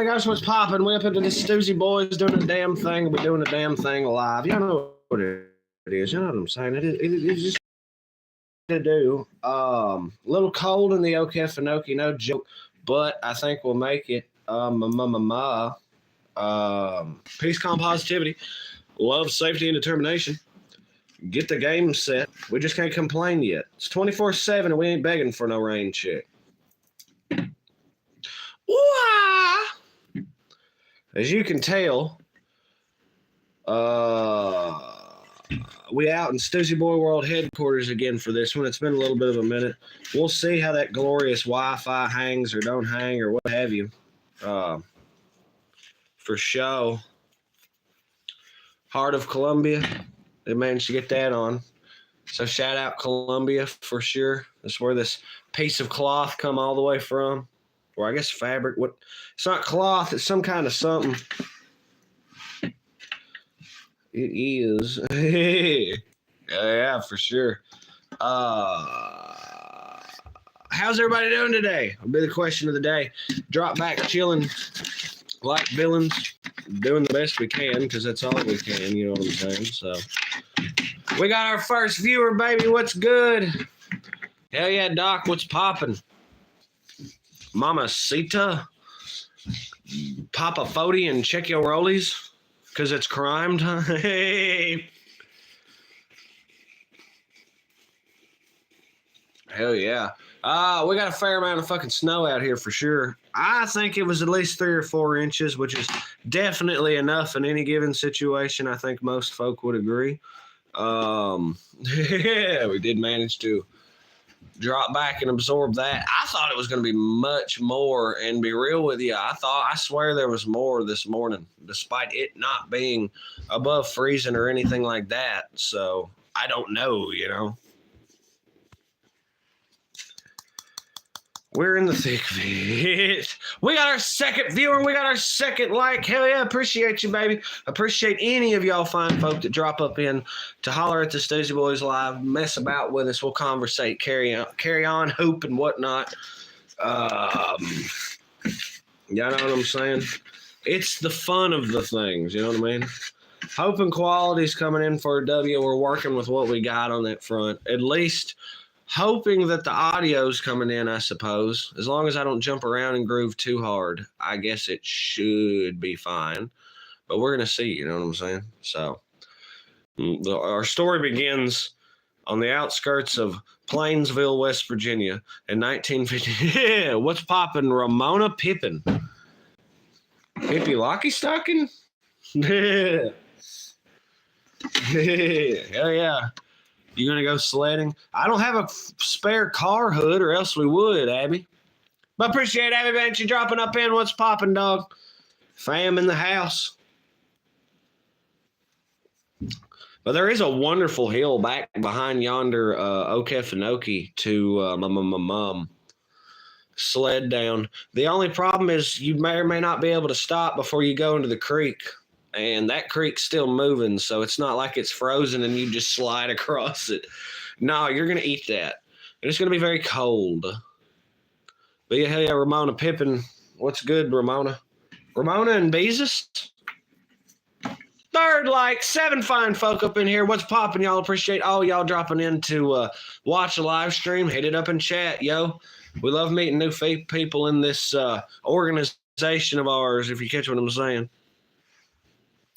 guys, what's popping? We up into the Stoosey Boys doing a damn thing. We're doing a damn thing live. Y'all know what it is. You know what I'm saying? It's just to do. Little cold in the Okefenokee, no joke, but I think we'll make it. Peace, calm, positivity, love, safety, and determination. Get the game set. We just can't complain yet. It's 24/7, and we ain't begging for no rain check. As you can tell, we out in Stoosey Boy World headquarters again for this one. It's been a little bit of a minute. We'll see how that glorious Wi-Fi hangs or don't hang or what have you. For show. Heart of Columbia. They managed to get that on. So shout out Columbia for sure. That's where this piece of cloth come all the way from. Or I guess fabric. What? It's not cloth. It's some kind of something. It is. Yeah, for sure. How's everybody doing today? Will be the question of the day. Drop back chilling like villains. Doing the best we can because that's all we can. You know what I'm saying? So we got our first viewer, baby. What's good? Hell yeah, Doc. What's popping? Mama Sita, pop a 40 and check your rollies because it's crime time. Hey. Hell yeah. We got a fair amount of fucking snow out here for sure. I think it was at least 3 or 4 inches, which is definitely enough in any given situation. I think most folk would agree. Yeah, we did manage to drop back and absorb that. I thought it was going to be much more, and be real with you, I swear there was more this morning, despite it not being above freezing or anything like that. So I don't know, you know. We're in the thick of it. We got our second viewer. We got our second like. Hell yeah, appreciate you, baby. Appreciate any of y'all fine folk that drop up in to holler at the Stoosey Boys Live, mess about with us. We'll conversate, carry on, hoop and whatnot. You know what I'm saying? It's the fun of the things, you know what I mean? Hope and quality's coming in for a W. We're working with what we got on that front. At least hoping that the audio's coming in, I suppose. As long as I don't jump around and groove too hard, I guess it should be fine. But we're going to see, you know what I'm saying? So our story begins on the outskirts of Plainsville, West Virginia in 1950. Yeah, what's poppin'? Ramona Pippin. Pippi Lockystocking? Yeah. Hell yeah. You gonna go sledding? I don't have a spare car hood, or else we would, Abby. But appreciate Abby Bench you dropping up in. What's popping, dog? Fam in the house. But there is a wonderful hill back behind yonder Okefenokee to sled down. The only problem is you may or may not be able to stop before you go into the creek. And that creek's still moving, so it's not like it's frozen and you just slide across it. No, you're going to eat that. And it's going to be very cold. But yeah, hell yeah, Ramona Pippin. What's good, Ramona? Ramona and Beezus? Third, like 7 fine folk up in here. What's popping, y'all? Appreciate all y'all dropping in to watch the live stream. Hit it up in chat, yo. We love meeting new people in this organization of ours, if you catch what I'm saying.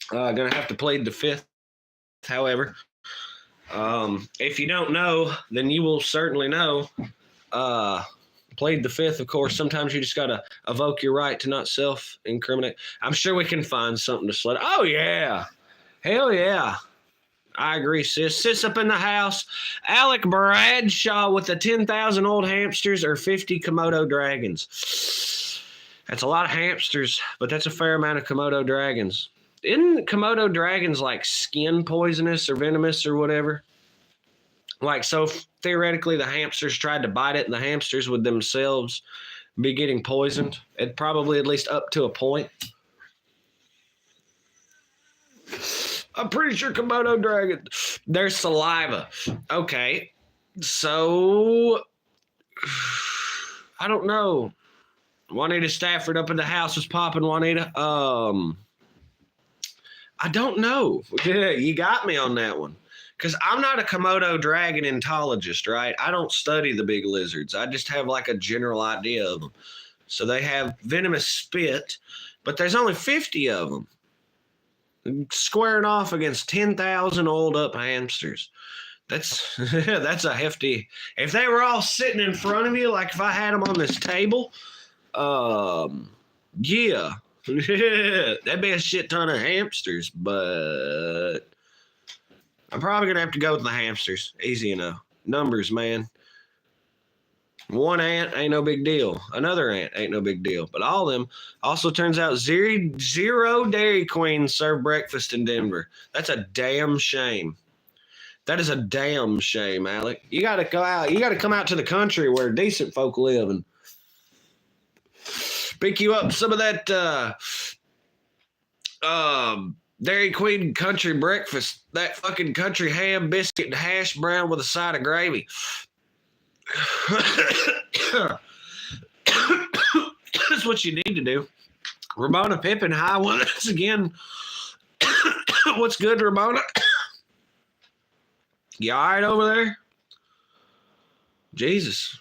Gonna have to plead the fifth, however. If you don't know, then you will certainly know. Plead the fifth, of course. Sometimes you just gotta evoke your right to not self-incriminate. I'm sure we can find something to sled. Oh, yeah. Hell yeah. I agree, sis. Sis up in the house. Alec Bradshaw with the 10,000 old hamsters or 50 Komodo dragons. That's a lot of hamsters, but that's a fair amount of Komodo dragons. Isn't Komodo dragons like skin poisonous or venomous or whatever? Like, so theoretically the hamsters tried to bite it and the hamsters would themselves be getting poisoned. It probably at least up to a point. I'm pretty sure Komodo dragons, their saliva. Okay, so I don't know. Juanita Stafford up in the house was popping, Juanita. I don't know. You got me on that one. Because I'm not a Komodo dragon entologist, right? I don't study the big lizards. I just have like a general idea of them. So they have venomous spit, but there's only 50 of them. Squaring off against 10,000 oiled up hamsters. That's a hefty. If they were all sitting in front of you, like if I had them on this table, yeah, that'd be a shit ton of hamsters. But I'm probably gonna have to go with the hamsters. Easy enough. Numbers, man. One ant ain't no big deal. Another ant ain't no big deal. But all of them also turns out zero Dairy Queens serve breakfast in Denver. That's a damn shame. That is a damn shame, Alec. You got to go out. You got to come out to the country where decent folk live and pick you up some of that Dairy Queen country breakfast. That fucking country ham biscuit and hash brown with a side of gravy. That's what you need to do. Ramona Pippin, hi once again. What's good, Ramona? You all right over there? Jesus.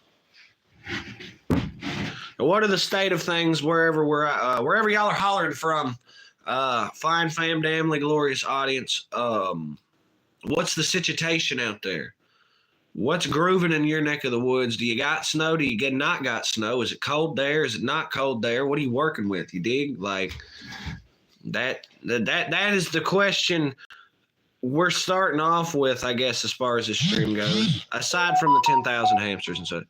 What are the state of things wherever wherever y'all are hollering from? Fine fam, damnly glorious audience. What's the situation out there? What's grooving in your neck of the woods? Do you got snow? Do you not got snow? Is it cold there? Is it not cold there? What are you working with? You dig? Like that is the question we're starting off with, I guess, as far as this stream goes. Aside from the 10,000 hamsters and stuff.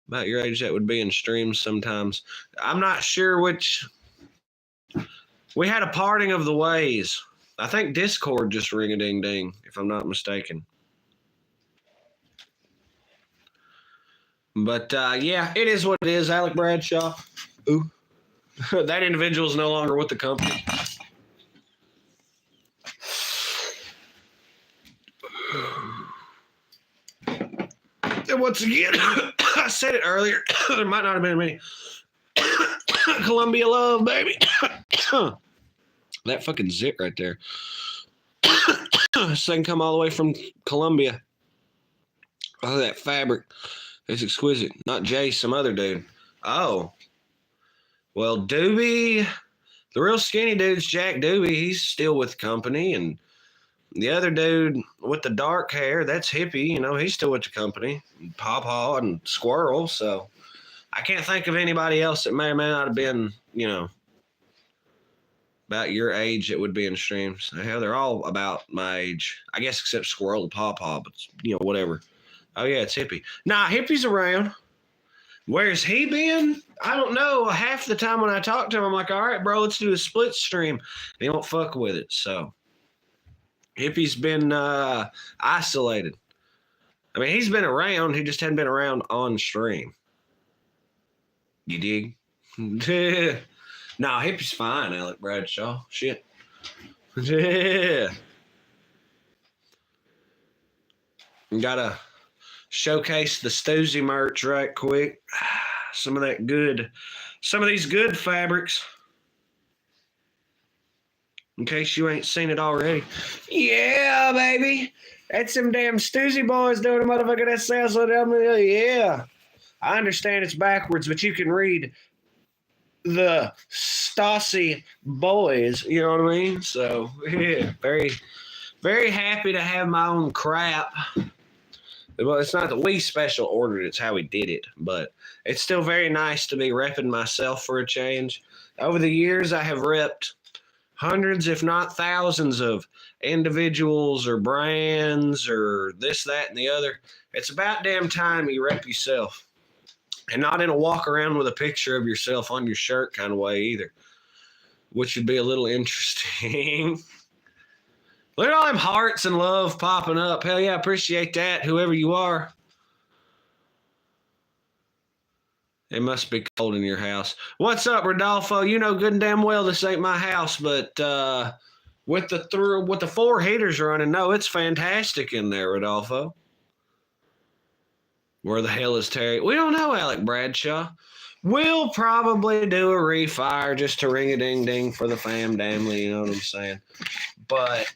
About your age, that would be in streams sometimes. I'm not sure which. We had a parting of the ways. I think Discord just ring-a-ding-ding, if I'm not mistaken. But, yeah, it is what it is, Alec Bradshaw. Ooh. That individual is no longer with the company. And once again, I said it earlier, there might not have been many. Columbia love, baby. That fucking zit right there. This thing come all the way from Columbia. Oh, that fabric. It's exquisite. Not Jay, some other dude. Oh. Well, Doobie, the real skinny dude's Jack Doobie. He's still with the company. And the other dude with the dark hair, that's Hippie. You know, he's still with the company. Pawpaw and Squirrel. So I can't think of anybody else that may or may not have been, you know, about your age that would be in streams. Hell, they're all about my age. I guess except Squirrel and Pawpaw, but, you know, whatever. Oh, yeah, it's Hippie. Nah, Hippie's around. Where's he been? I don't know. Half the time when I talk to him, I'm like, all right, bro, let's do a split stream. He don't fuck with it, so. Hippie's been isolated. I mean, he's been around. He just hadn't been around on stream. You dig? Nah, Hippie's fine, Alec Bradshaw. Shit. Yeah. Gotta showcase the Stoosey merch right quick. Some of these good fabrics. In case you ain't seen it already. Yeah, baby. That's them damn Stoosey Boys doing a motherfucker that sounds so damn. Yeah. I understand it's backwards, but you can read the Stoosey Boys. You know what I mean? So, yeah. Very, very happy to have my own crap. Well, it's not that we special ordered, it's how we did it. But it's still very nice to be repping myself for a change. Over the years, I have repped hundreds, if not thousands, of individuals or brands or this, that, and the other. It's about damn time you rep yourself. And not in a walk around with a picture of yourself on your shirt kind of way either. Which would be a little interesting. Look at all them hearts and love popping up. Hell yeah, appreciate that, whoever you are. It must be cold in your house. What's up, Rodolfo? You know good and damn well this ain't my house, but with the 4 heaters running, no, it's fantastic in there, Rodolfo. Where the hell is Terry? We don't know, Alec Bradshaw. We'll probably do a refire just to ring a ding ding for the fam damnly, you know what I'm saying? But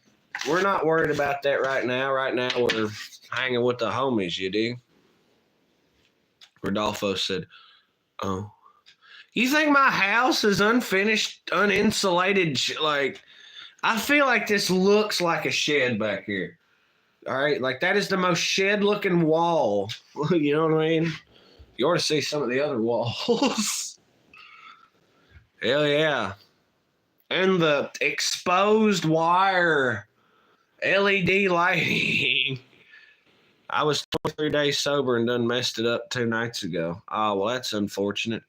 we're not worried about that right now. Right now we're hanging with the homies, you dig? Rodolfo said, "Oh, you think my house is unfinished, uninsulated? Like, I feel like this looks like a shed back here. All right, like that is the most shed-looking wall. You know what I mean? You ought to see some of the other walls. Hell yeah. And the exposed wire LED lighting. I was 23 days sober and done messed it up 2 nights ago. Oh, well, that's unfortunate.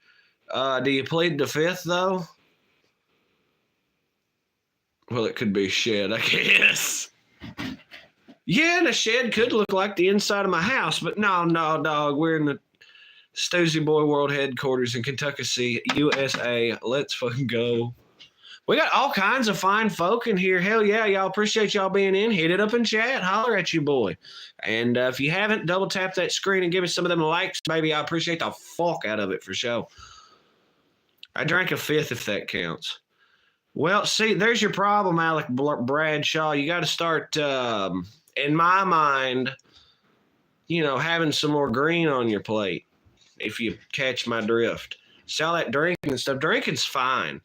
Do you plead the fifth, though? Well, it could be a shed, I guess. Yeah, and a shed could look like the inside of my house, but no, dog. We're in the Stoosey Boy World Headquarters in Kentucky, USA. Let's fucking go. We got all kinds of fine folk in here. Hell yeah, y'all. Appreciate y'all being in. Hit it up in chat. Holler at you, boy. And if you haven't, double tap that screen and give us some of them likes, baby. I appreciate the fuck out of it for sure. I drank a fifth if that counts. Well, see, there's your problem, Alec Bradshaw. You got to start, in my mind, having some more green on your plate, if you catch my drift. See all that drinking and stuff. Drinking's fine.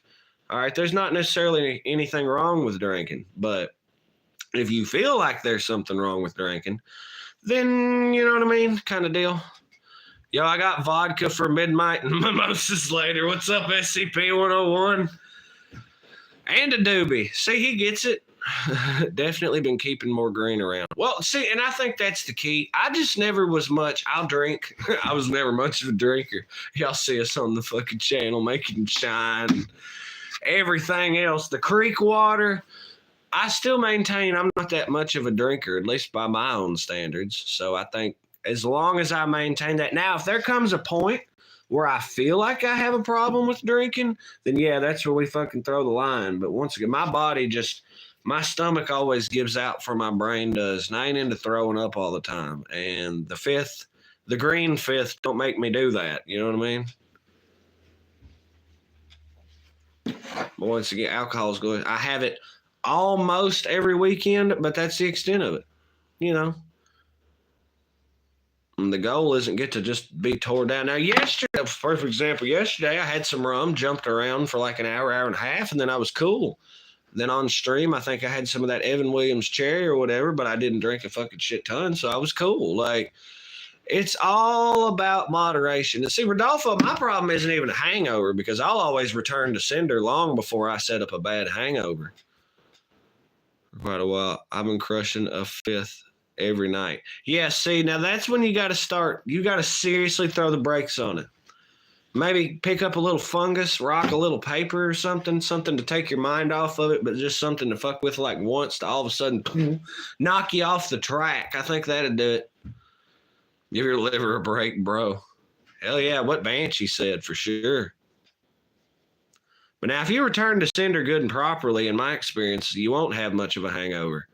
All right, there's not necessarily anything wrong with drinking, but if you feel like there's something wrong with drinking, then you know what I mean, kind of deal. Yo, I got vodka for midnight and mimosas later. What's up, SCP-101? And a doobie. See, he gets it. Definitely been keeping more green around. Well, see, and I think that's the key. I just never was much. I'll drink. I was never much of a drinker. Y'all see us on the fucking channel making shine. Everything else, the creek water, I still maintain I'm not that much of a drinker, at least by my own standards. So I think as long as I maintain that. Now, if there comes a point where I feel like I have a problem with drinking, then yeah, that's where we fucking throw the line. But once again, my stomach always gives out for my brain does, and I ain't into throwing up all the time. And the green fifth, don't make me do that. You know what I mean? But once again, alcohol's good. I have it almost every weekend, but that's the extent of it. And the goal isn't get to just be tore down. Now, yesterday, perfect example, yesterday I had some rum, jumped around for like an hour and a half, and then I was cool. Then on stream, I think I had some of that Evan Williams cherry or whatever, but I didn't drink a fucking shit ton, so I was cool. Like, it's all about moderation. And see, Rodolfo, my problem isn't even a hangover because I'll always return to Cinder long before I set up a bad hangover. For quite a while, I've been crushing a fifth every night. Yeah, see, now that's when you got to start. You got to seriously throw the brakes on it. Maybe pick up a little fungus, rock a little paper or something to take your mind off of it, but just something to fuck with like once to all of a sudden knock you off the track. I think that'd do it. Give your liver a break, bro. Hell yeah, what Banshee said for sure. But now if you return to Cinder good and properly, in my experience, you won't have much of a hangover.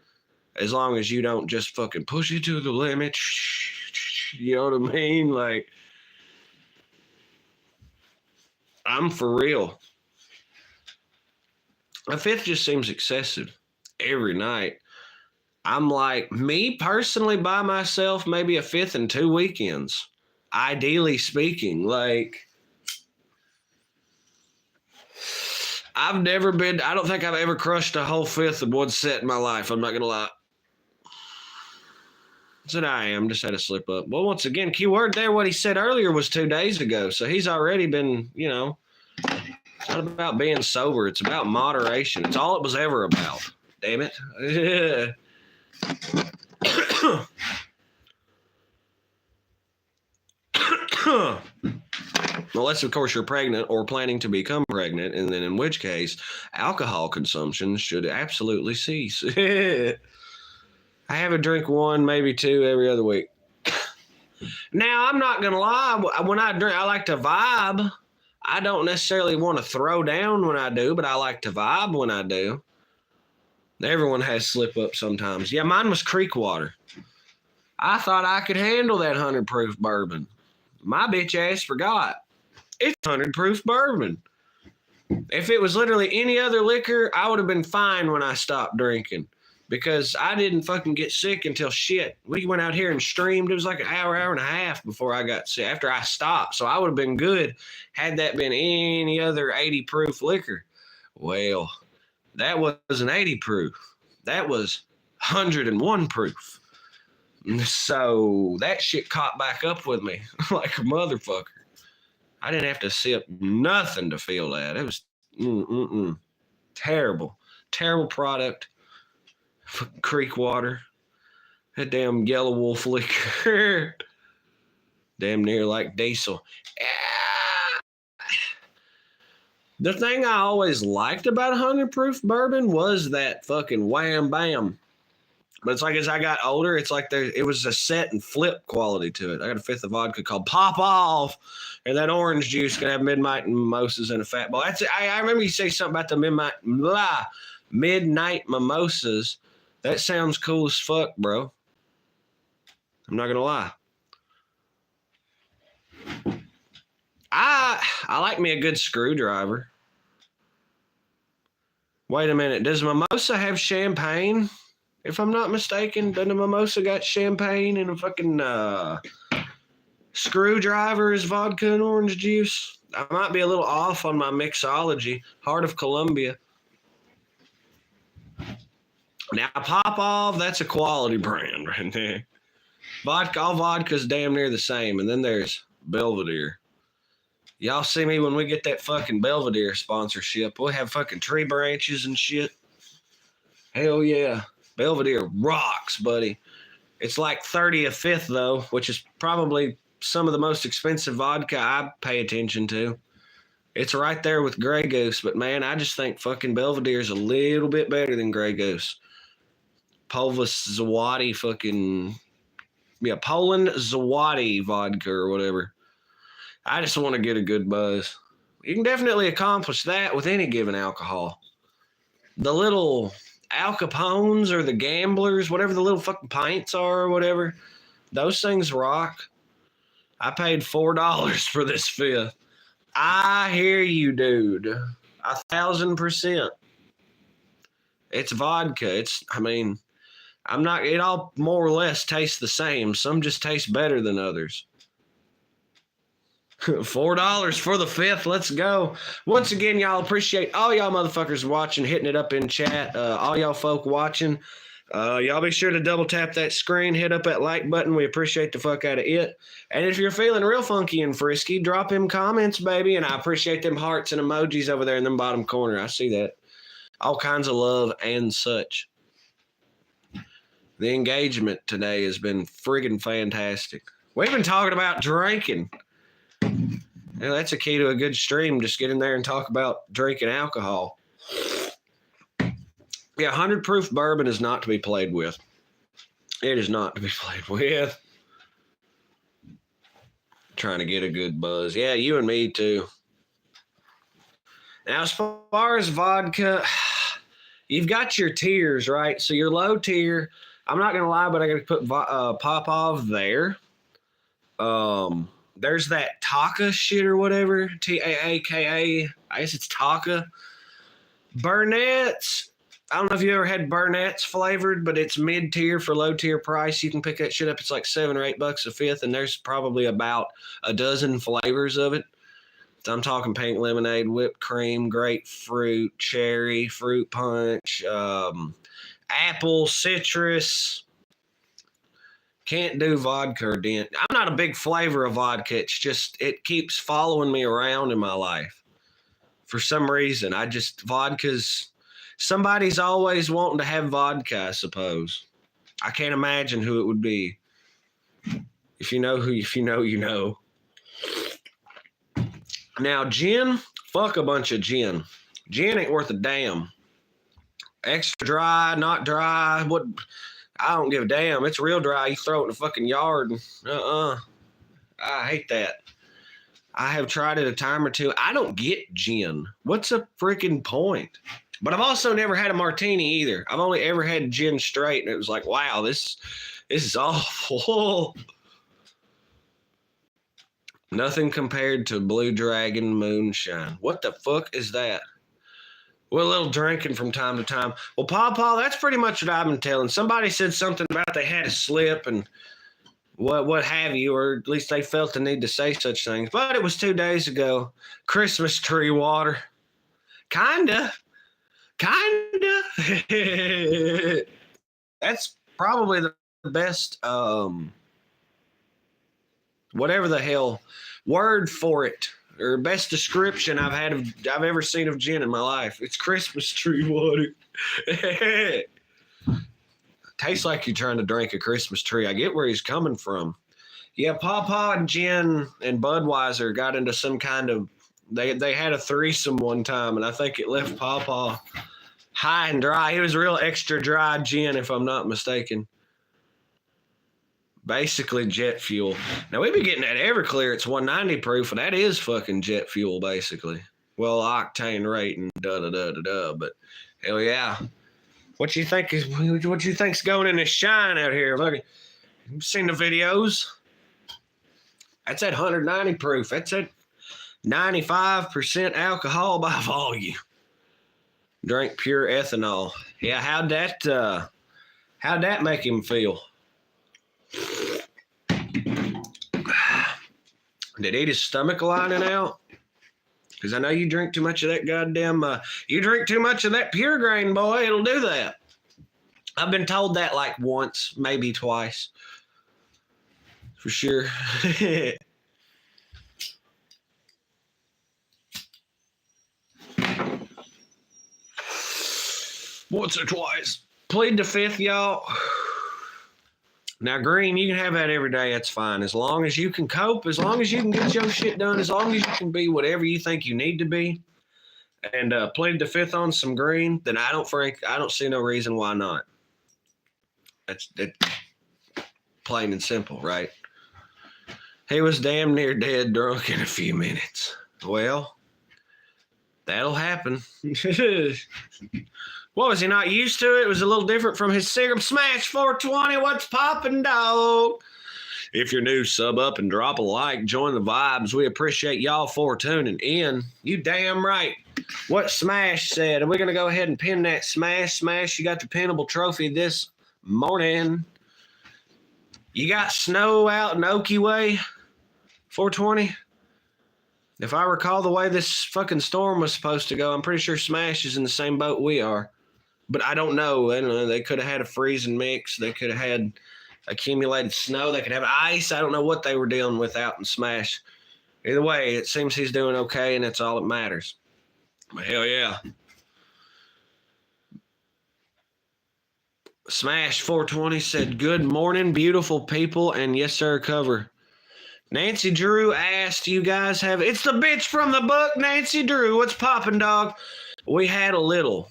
As long as you don't just fucking push it to the limit. You know what I mean? Like, I'm for real. A fifth just seems excessive every night. I'm like, me personally by myself, maybe a fifth in 2 weekends. Ideally speaking, like, I don't think I've ever crushed a whole fifth in one set in my life. I'm not going to lie. Said I am, just had to slip up. Well, once again, keyword there, what he said earlier was 2 days ago. So he's already been, it's not about being sober. It's about moderation. It's all it was ever about. Damn it. Unless, of course, you're pregnant or planning to become pregnant, and then in which case, alcohol consumption should absolutely cease. I have a drink 1, maybe 2 every other week. Now, I'm not going to lie. When I drink, I like to vibe. I don't necessarily want to throw down when I do, but I like to vibe when I do. Everyone has slip up sometimes. Yeah, mine was creek water. I thought I could handle that 100 proof bourbon. My bitch ass forgot. It's 100 proof bourbon. If it was literally any other liquor, I would have been fine when I stopped drinking because I didn't fucking get sick until shit. We went out here and streamed. It was like an hour and a half before I got sick after I stopped. So I would have been good had that been any other 80 proof liquor. Well, that wasn't 80 proof. That was 101 proof. So that shit caught back up with me like a motherfucker. I didn't have to sip nothing to feel that. It was terrible. Terrible product. Creek water. That damn Yellow Wolf liquor. Damn near like diesel. The thing I always liked about 100 proof bourbon was that fucking wham bam. But it's like as I got older, it's like it was a set and flip quality to it. I got a fifth of vodka called Pop Off, and that orange juice can have midnight mimosas in a fat ball. I remember you say something about the midnight mimosas. That sounds cool as fuck, bro. I'm not gonna lie. I like me a good screwdriver. Wait a minute. Does mimosa have champagne? If I'm not mistaken, doesn't a mimosa got champagne and a fucking screwdriver is vodka and orange juice? I might be a little off on my mixology. Heart of Columbia. Now, Pop Off, that's a quality brand right there. Vodka, all vodka's damn near the same. And then there's Belvedere. Y'all see me when we get that fucking Belvedere sponsorship. We'll have fucking tree branches and shit. Hell yeah. Belvedere rocks, buddy. It's like 30 a fifth, though, which is probably some of the most expensive vodka I pay attention to. It's right there with Grey Goose, but man, I just think fucking Belvedere is a little bit better than Grey Goose. Poland Zawadi vodka or whatever. I just want to get a good buzz. You can definitely accomplish that with any given alcohol. The little Al Capones or the Gamblers, whatever the little fucking pints are or whatever, those things rock. I paid $4 for this fifth. I hear you, dude. 1,000%. It's vodka. It all more or less tastes the same. Some just taste better than others. $4 for the fifth. Let's go. Once again, y'all, appreciate all y'all motherfuckers watching, hitting it up in chat. All y'all folk watching. Y'all be sure to double tap that screen, hit up that like button. We appreciate the fuck out of it. And if you're feeling real funky and frisky, drop them comments, baby. And I appreciate them hearts and emojis over there in the bottom corner. I see that. All kinds of love and such. The engagement today has been friggin' fantastic. We've been talking about drinking. Yeah, that's a key to a good stream. Just get in there and talk about drinking alcohol. Yeah, 100 proof bourbon is not to be played with. It is not to be played with. Trying to get a good buzz. Yeah, you and me too. Now, as far as vodka, you've got your tiers, right? So your low tier, I'm not going to lie, but I got to put Pop Off there. There's that Taka shit or whatever. Taaka. I guess it's Taka. Burnett's. I don't know if you ever had Burnett's flavored, but it's mid-tier for low-tier price. You can pick that shit up. It's like $7 or $8 a fifth, and there's probably about a dozen flavors of it. So I'm talking pink lemonade, whipped cream, grapefruit, cherry, fruit punch, apple, citrus. Can't do vodka or dent. I'm not a big flavor of vodka. It's just, it keeps following me around in my life. For some reason, somebody's always wanting to have vodka, I suppose. I can't imagine who it would be. If you know, you know. Now, gin, fuck a bunch of gin. Gin ain't worth a damn. Extra dry, not dry, what... I don't give a damn. It's real dry. You throw it in the fucking yard. I hate that. I have tried it a time or two. I don't get gin. What's the freaking point? But I've also never had a martini either. I've only ever had gin straight, and it was like, wow, this is awful. Nothing compared to Blue Dragon moonshine. What the fuck is that? Well, a little drinking from time to time. Well, Paw, that's pretty much what I've been telling. Somebody said something about they had a slip and what have you, or at least they felt the need to say such things. But it was 2 days ago. Christmas tree water. Kinda. That's probably the best, whatever the hell word for it, or best description I've ever seen of gin in my life. It's Christmas tree water. Tastes like you're trying to drink a Christmas tree. I get where he's coming from. Yeah, Pawpaw and Gin and Budweiser got into some kind of they had a threesome one time, and I think it left Pawpaw high and dry. He was real extra dry gin, if I'm not mistaken. Basically jet fuel. Now we be getting that Everclear. It's 190 proof, and that is fucking jet fuel, basically. Well, octane rate and but hell yeah. What you think's going in this shine out here? Look, you've seen the videos. That's at 190 proof. That's at 95% alcohol by volume. Drink pure ethanol. Yeah, how'd that make him feel? Did he eat his stomach lining out? Because I know you drink too much of that goddamn, you drink too much of that pure grain, boy. It'll do that. I've been told that like once, maybe twice. For sure. Once or twice. Plead the fifth, y'all. Now, green, you can have that every day. That's fine. As long as you can cope, as long as you can get your shit done, as long as you can be whatever you think you need to be, and plead the fifth on some green, then I don't see no reason why not. That's plain and simple, right? He was damn near dead drunk in a few minutes. Well, that'll happen. What, was he not used to it? It was a little different from his cigarette. Smash 420, what's poppin', dog? If you're new, sub up and drop a like. Join the vibes. We appreciate y'all for tuning in. You damn right. What Smash said. And we're going to go ahead and pin that Smash. Smash, you got the pinnable trophy this morning. You got snow out in Okie Way, 420. If I recall the way this fucking storm was supposed to go, I'm pretty sure Smash is in the same boat we are. But I don't know. They could have had a freezing mix. They could have had accumulated snow. They could have ice. I don't know what they were dealing with out in Smash. Either way, it seems he's doing okay, and that's all that matters. But hell yeah. Smash 420 said, good morning, beautiful people, and yes, sir, cover. Nancy Drew asked, you guys have... It's the bitch from the book, Nancy Drew. What's poppin', dog? We had a little.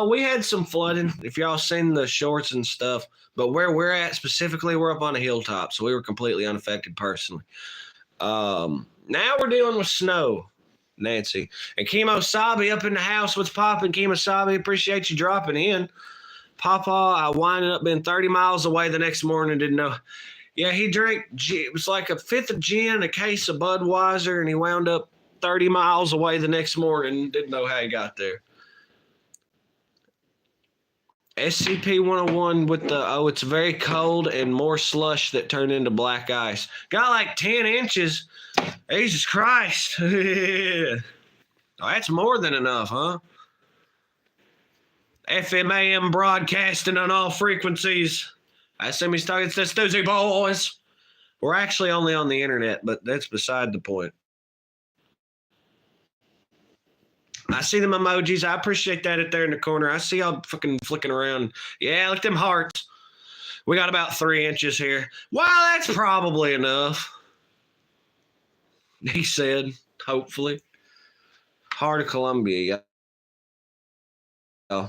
We had some flooding, if y'all seen the shorts and stuff. But where we're at specifically, we're up on a hilltop, so we were completely unaffected personally. Now we're dealing with snow, Nancy. And Kimo Sabi up in the house. What's poppin', Kimo Sabi? Appreciate you dropping in. Papa, I winded up being 30 miles away the next morning, didn't know. Yeah, he drank, it was like a fifth of gin, a case of Budweiser, and he wound up 30 miles away the next morning. Didn't know how he got there. SCP 101 with the, it's very cold and more slush that turned into black ice. Got like 10 inches. Jesus Christ. Oh, that's more than enough, huh? FMAM broadcasting on all frequencies. I assume he's talking to the Stoosey Boys. We're actually only on the internet, but that's beside the point. I see them emojis. I appreciate that up there in the corner. I see y'all fucking flicking around. Yeah, look at them hearts. We got about 3 inches here. Well, that's probably enough. He said, hopefully. Heart of Columbia, yeah.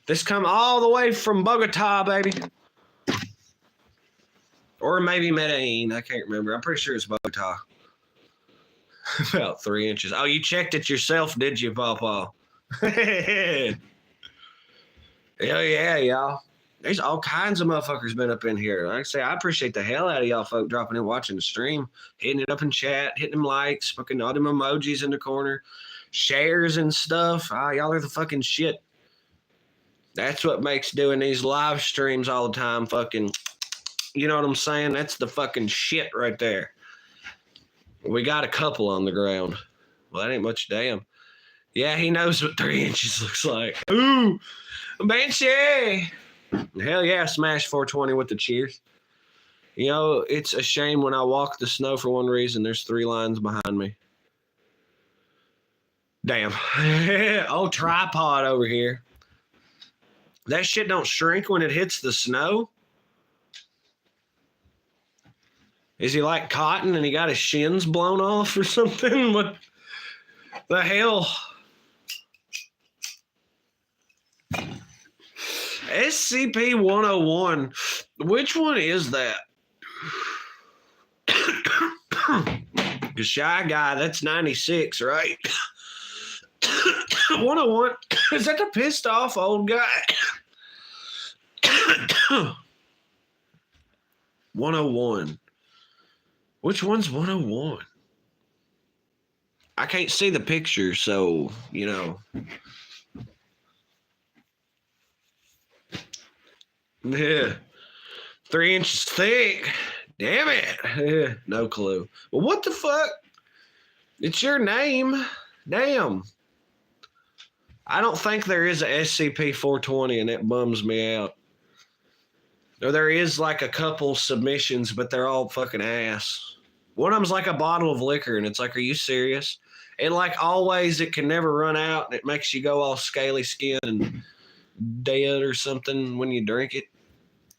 This come all the way from Bogota, baby. Or maybe Medellin. I can't remember. I'm pretty sure it's Bogota. About 3 inches. Oh, you checked it yourself, did you, Pawpaw? Hell yeah, y'all. There's all kinds of motherfuckers been up in here. Like I say, I appreciate the hell out of y'all folk dropping in, watching the stream, hitting it up in chat, hitting them likes, fucking all them emojis in the corner, shares and stuff. Y'all are the fucking shit. That's what makes doing these live streams all the time fucking, you know what I'm saying? That's the fucking shit right there. We got a couple on the ground. Well, that ain't much damn. Yeah, he knows what 3 inches looks like. Ooh, Banshee. Hell yeah, smash 420 with the cheers. You know, it's a shame when I walk the snow for one reason. There's 3 lines behind me. Damn. Oh, tripod over here. That shit don't shrink when it hits the snow. Is he like cotton and he got his shins blown off or something? What the hell? SCP-101. Which one is that? The Shy Guy, that's 96, right? 101. Is that the pissed off old guy? 101. Which one's 101? I can't see the picture, so, you know. Yeah. 3 inches thick. Damn it. Yeah, no clue. Well, what the fuck? It's your name. Damn. I don't think there is a SCP-420, and it bums me out. Or there is like a couple submissions, but they're all fucking ass. One of them's like a bottle of liquor, and it's like, are you serious? And like always, it can never run out, and it makes you go all scaly skin and dead or something when you drink it.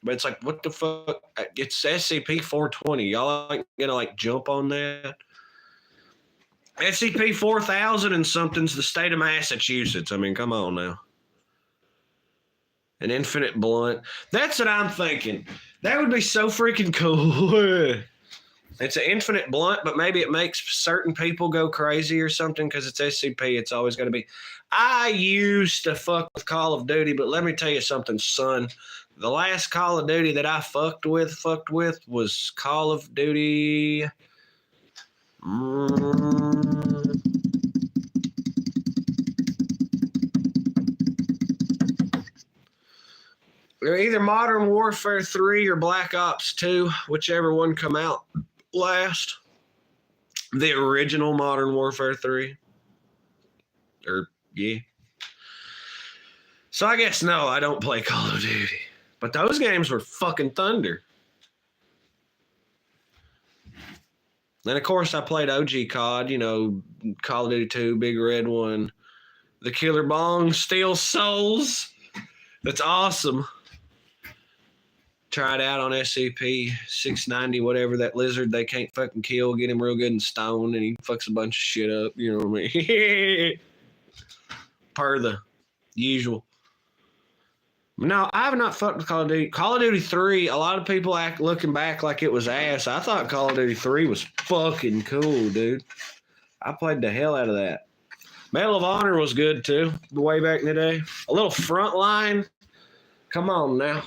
But it's like, what the fuck? It's SCP-420. Y'all ain't gonna like jump on that? SCP-4000 and something's the state of Massachusetts. I mean, come on now. An infinite blunt. That's what I'm thinking. That would be so freaking cool. It's an infinite blunt, but maybe it makes certain people go crazy or something because it's SCP. It's always going to be. I used to fuck with Call of Duty, but let me tell you something, son. The last Call of Duty that I fucked with was Call of Duty. Either Modern Warfare 3 or Black Ops 2, whichever one come out last. The original Modern Warfare 3. Yeah. So I guess no, I don't play Call of Duty. But those games were fucking thunder. And of course I played OG COD, you know, Call of Duty 2, Big Red One, the Killer Bong, Steel Souls. That's awesome. Tried out on SCP-690, whatever, that lizard they can't fucking kill, get him real good and stoned, and he fucks a bunch of shit up, you know what I mean? Per the usual. No, I have not fucked with Call of Duty. Call of Duty 3, a lot of people act looking back like it was ass. I thought Call of Duty 3 was fucking cool, dude. I played the hell out of that. Medal of Honor was good, too, way back in the day. A little Frontline. Come on now.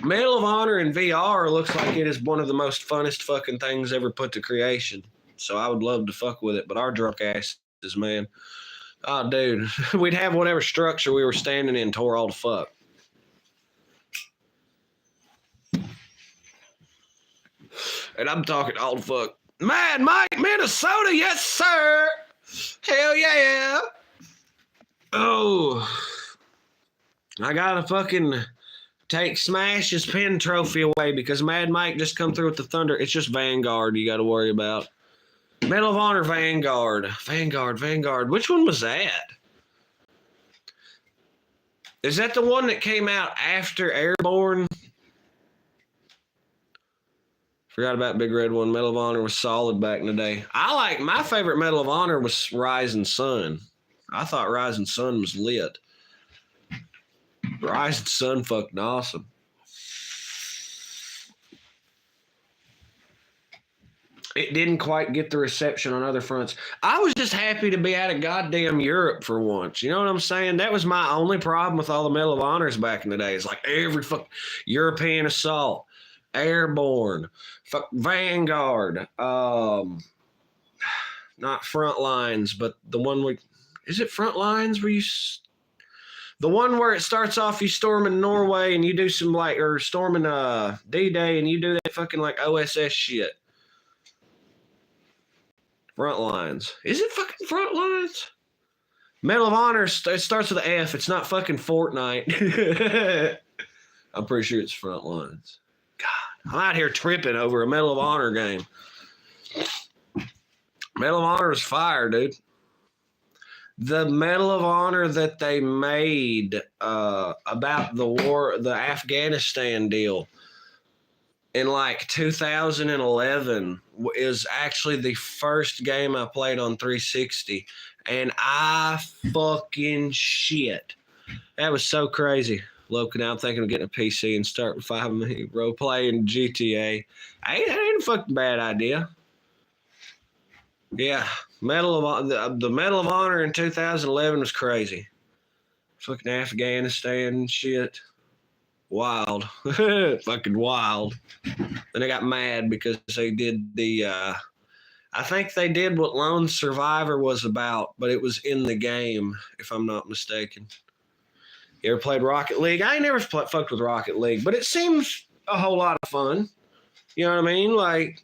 Medal of Honor in VR looks like it is one of the most funnest fucking things ever put to creation. So I would love to fuck with it, but our drunk asses, man. Oh, dude. We'd have whatever structure we were standing in tore all the fuck. And I'm talking all the fuck. Mad Mike, Minnesota, yes, sir. Hell yeah. Oh. I gotta fucking take Smash's pin trophy away because Mad Mike just come through with the thunder. It's just Vanguard you got to worry about. Medal of Honor Vanguard. Vanguard. Which one was that? Is that the one that came out after Airborne? Forgot about Big Red One. Medal of Honor was solid back in the day. My favorite Medal of Honor was Rising Sun. I thought Rising Sun was lit. Rising Sun fucking awesome. it didn't quite get the reception on other fronts. I was just happy to be out of goddamn Europe for once. You know what I'm saying? That was my only problem with all the Medal of Honors back in the day. It's like every fuck European assault, airborne, fuck Vanguard, not front lines, but the one is it front lines where the one where it starts off you storming Norway and you do some or storming D-Day and you do that fucking like OSS shit. Front lines. Is it fucking front lines? Medal of Honor, it starts with an F. It's not fucking Fortnite. I'm pretty sure it's front lines. God, I'm out here tripping over a Medal of Honor game. Medal of Honor is fire, dude. The Medal of Honor that they made about the war, the Afghanistan deal, in like 2011 is actually the first game I played on 360, and I fucking shit. That was so crazy. Looking out, thinking of getting a PC and starting 5 role playing GTA. That ain't a fucking bad idea. Yeah, the Medal of Honor in 2011 was crazy. Fucking Afghanistan shit. Wild. Fucking wild. Then I got mad because they did I think they did what Lone Survivor was about, but it was in the game, if I'm not mistaken. You ever played Rocket League? I ain't never fucked with Rocket League, but it seems a whole lot of fun. You know what I mean? Like,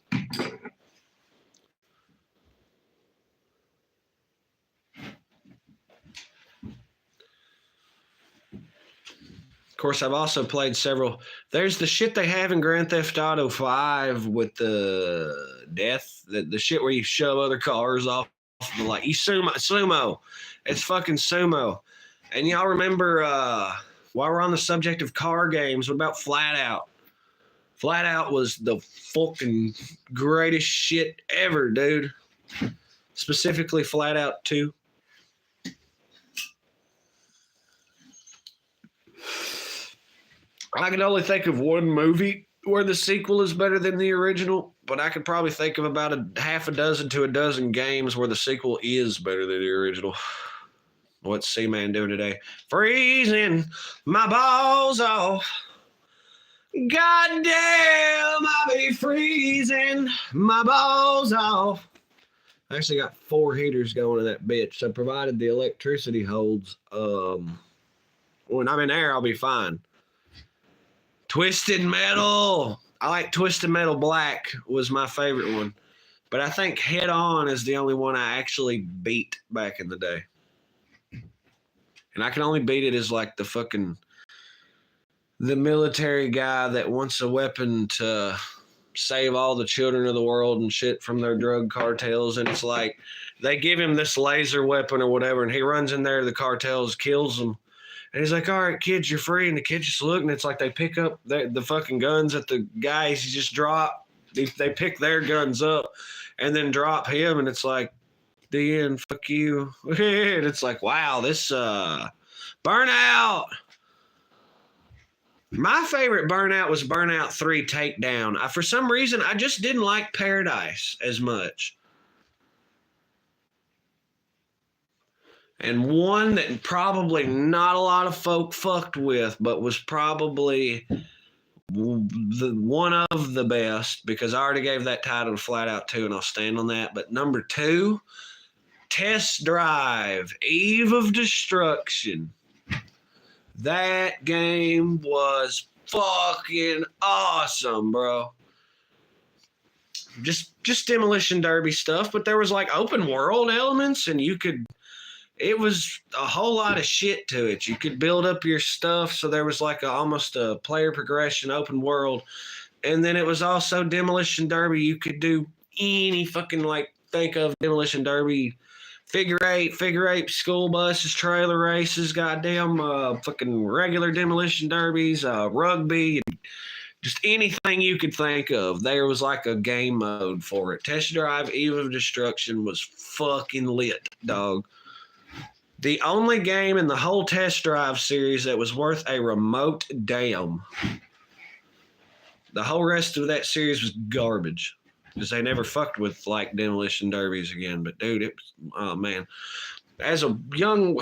of course, I've also played several. There's the shit they have in Grand Theft Auto 5 with the death, the shit where you shove other cars off the like sumo. It's fucking sumo. And y'all remember while we're on the subject of car games, what about Flat Out? Flat Out was the fucking greatest shit ever, dude. Specifically Flat Out 2. I can only think of one movie where the sequel is better than the original, but I could probably think of about a half a dozen to a dozen games where the sequel is better than the original. What's C-Man doing today? Freezing my balls off. Goddamn, I be freezing my balls off. I actually got 4 heaters going in that bitch, so provided the electricity holds, when I'm in air, I'll be fine. Twisted Metal. I like Twisted Metal Black was my favorite one. But I think Head On is the only one I actually beat back in the day. And I can only beat it as like the military guy that wants a weapon to save all the children of the world and shit from their drug cartels. And it's like they give him this laser weapon or whatever, and he runs in there, the cartels kills them. And he's like, all right, kids, you're free. And the kids just look, and it's like they pick up the fucking guns that the guys just drop. They pick their guns up and then drop him. And it's like, the end, fuck you. And it's like, wow, this Burnout. My favorite Burnout was Burnout 3 Takedown. For some reason, I just didn't like Paradise as much. And one that probably not a lot of folk fucked with, but was probably one of the best, because I already gave that title to Flat Out 2, and I'll stand on that. But number 2, Test Drive, Eve of Destruction. That game was fucking awesome, bro. Just Demolition Derby stuff, but there was like open world elements, and it was a whole lot of shit to it. You could build up your stuff, so there was like almost a player progression open world. And then it was also Demolition Derby. You could do any fucking think of Demolition Derby, figure eight, school buses, trailer races, goddamn fucking regular Demolition Derbies, rugby, just anything you could think of. There was like a game mode for it. Test Drive Eve of Destruction was fucking lit, dog. The only game in the whole Test Drive series that was worth a remote damn. The whole rest of that series was garbage. because they never fucked with like demolition derbies again. But dude, oh man, as a young,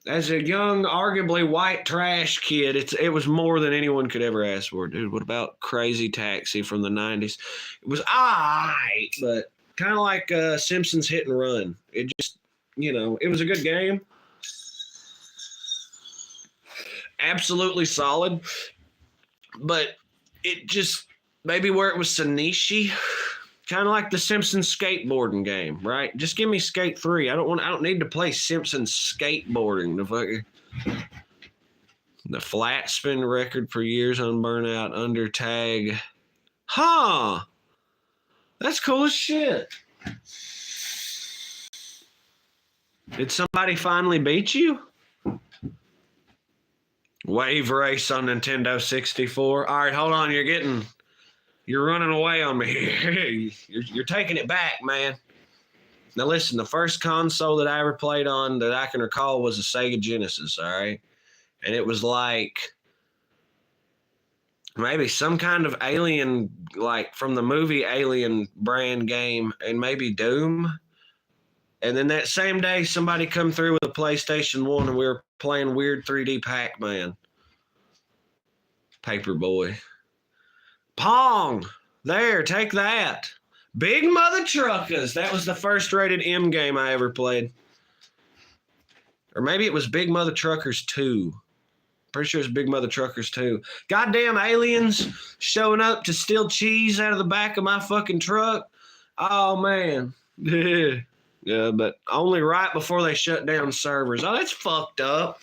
arguably white trash kid, it was more than anyone could ever ask for, dude. What about Crazy Taxi from the '90s? It was alright, but kind of like Simpsons Hit and Run. It just, it was a good game. Absolutely solid, but it just maybe where it was so niche-y, kind of like the Simpsons skateboarding game, right? Just give me Skate 3. I don't need to play Simpsons skateboarding. The flat spin record for years on Burnout under tag. Huh. That's cool as shit. Did somebody finally beat you? Wave Race on Nintendo 64. All right, hold on. You're running away on me. you're taking it back, man. Now listen, the first console that I ever played on that I can recall was a Sega Genesis, all right? And it was like maybe some kind of Alien, like from the movie Alien brand game, and maybe Doom. And then that same day, somebody come through with a PlayStation 1 and we were playing weird 3D Pac-Man. Paperboy. Pong! There, take that. Big Mother Truckers. That was the first rated M game I ever played. Or maybe it was Big Mother Truckers 2. Pretty sure it's Big Mother Truckers 2. Goddamn aliens showing up to steal cheese out of the back of my fucking truck. Oh, man. Yeah, but only right before they shut down servers. Oh, that's fucked up.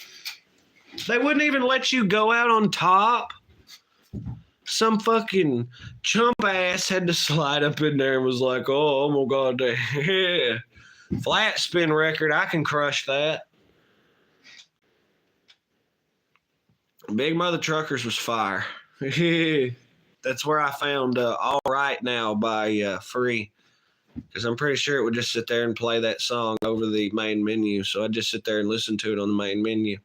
They wouldn't even let you go out on top. Some fucking chump ass had to slide up in there and was like, oh my God, yeah. Flat spin record, I can crush that. Big Mother Truckers was fire. That's where I found All Right Now by Free. Because I'm pretty sure it would just sit there and play that song over the main menu. So I'd just sit there and listen to it on the main menu.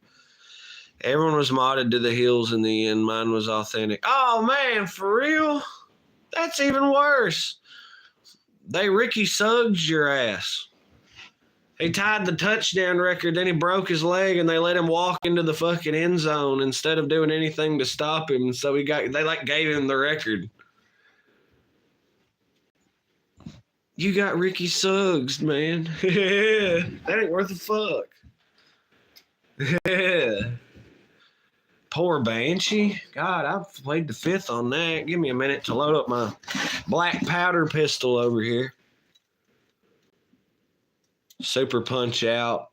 Everyone was modded to the hills in the end. Mine was authentic. Oh, man, for real? That's even worse. They Ricky Suggs your ass. He tied the touchdown record, then he broke his leg, and they let him walk into the fucking end zone instead of doing anything to stop him. So they gave him the record. You got Ricky Suggs, man. That ain't worth a fuck. Poor Banshee. God, I've played the fifth on that. Give me a minute to load up my black powder pistol over here. Super Punch Out.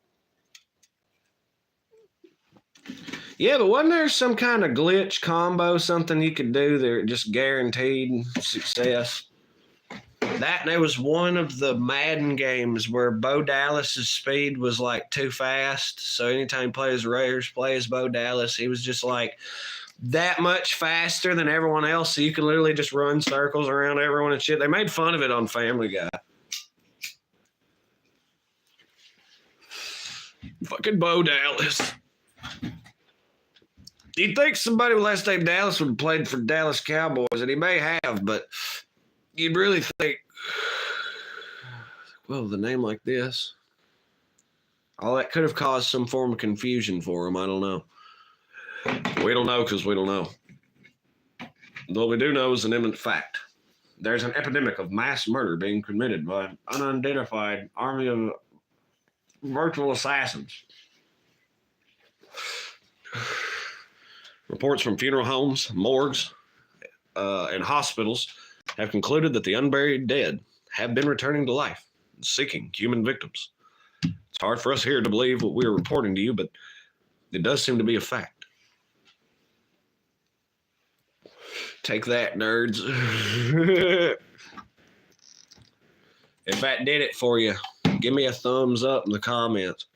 Yeah, but wasn't there some kind of glitch combo, something you could do that just guaranteed success? That, and there was one of the Madden games where Bo Dallas's speed was like too fast. So anytime players Raiders play as Bo Dallas, he was just like that much faster than everyone else. So you can literally just run circles around everyone and shit. They made fun of it on Family Guy. Fucking Bo Dallas. You'd think somebody with last name Dallas would have played for Dallas Cowboys, and he may have, but you'd really think, well, the name like this, all that could have caused some form of confusion for him. I don't know. We don't know because we don't know. What we do know is an imminent fact. There's an epidemic of mass murder being committed by an unidentified army of virtual assassins. Reports from funeral homes, morgues, and hospitals have concluded that the unburied dead have been returning to life, seeking human victims. It's hard for us here to believe what we're reporting to you, but it does seem to be a fact. Take that, nerds. If that did it for you, give me a thumbs up in the comments.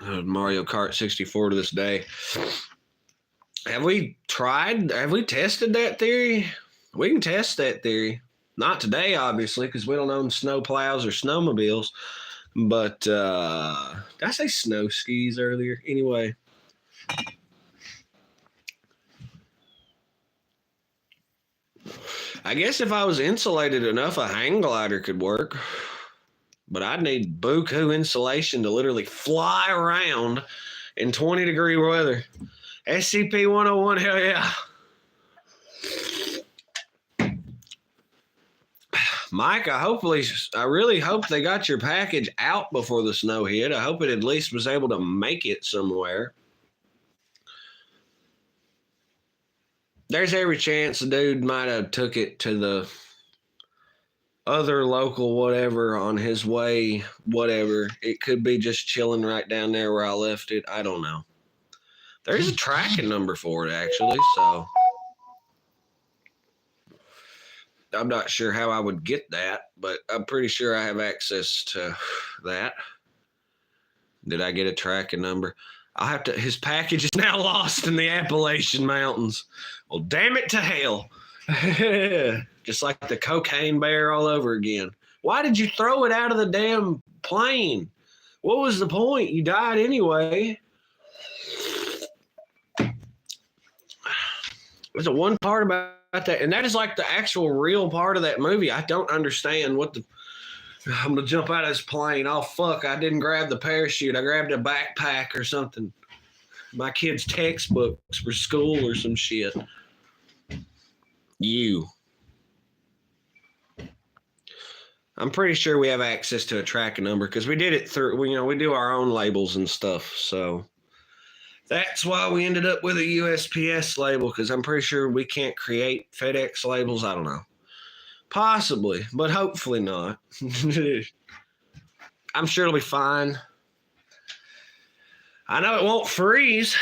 Mario Kart 64 to this day. Have we tested that theory? We can test that theory. Not today, obviously, because we don't own snow plows or snowmobiles. But did I say snow skis earlier? Anyway, I guess if I was insulated enough, a hang glider could work. But I'd need buku insulation to literally fly around in 20-degree weather. SCP-101, hell yeah. Mike, I really hope they got your package out before the snow hit. I hope it at least was able to make it somewhere. There's every chance the dude might have took it to the other local whatever on his way, whatever. It could be just chilling right down there where I left it. I don't know. There's a tracking number for it, actually, so I'm not sure how I would get that, but I'm pretty sure I have access to that. Did I get a tracking number? I'll have to. His package is now lost in the Appalachian Mountains. Well, damn it to hell. Just like the cocaine bear all over again. Why did you throw it out of the damn plane? What was the point? You died anyway. There's a one part about that, and that is like the actual real part of that movie. I don't understand what the... I'm going to jump out of this plane. Oh, fuck, I didn't grab the parachute. I grabbed a backpack or something. My kid's textbooks for school or some shit. I'm pretty sure we have access to a tracking number because we did it through, we do our own labels and stuff. So that's why we ended up with a USPS label, because I'm pretty sure we can't create FedEx labels. I don't know. Possibly, but hopefully not. I'm sure it'll be fine. I know it won't freeze.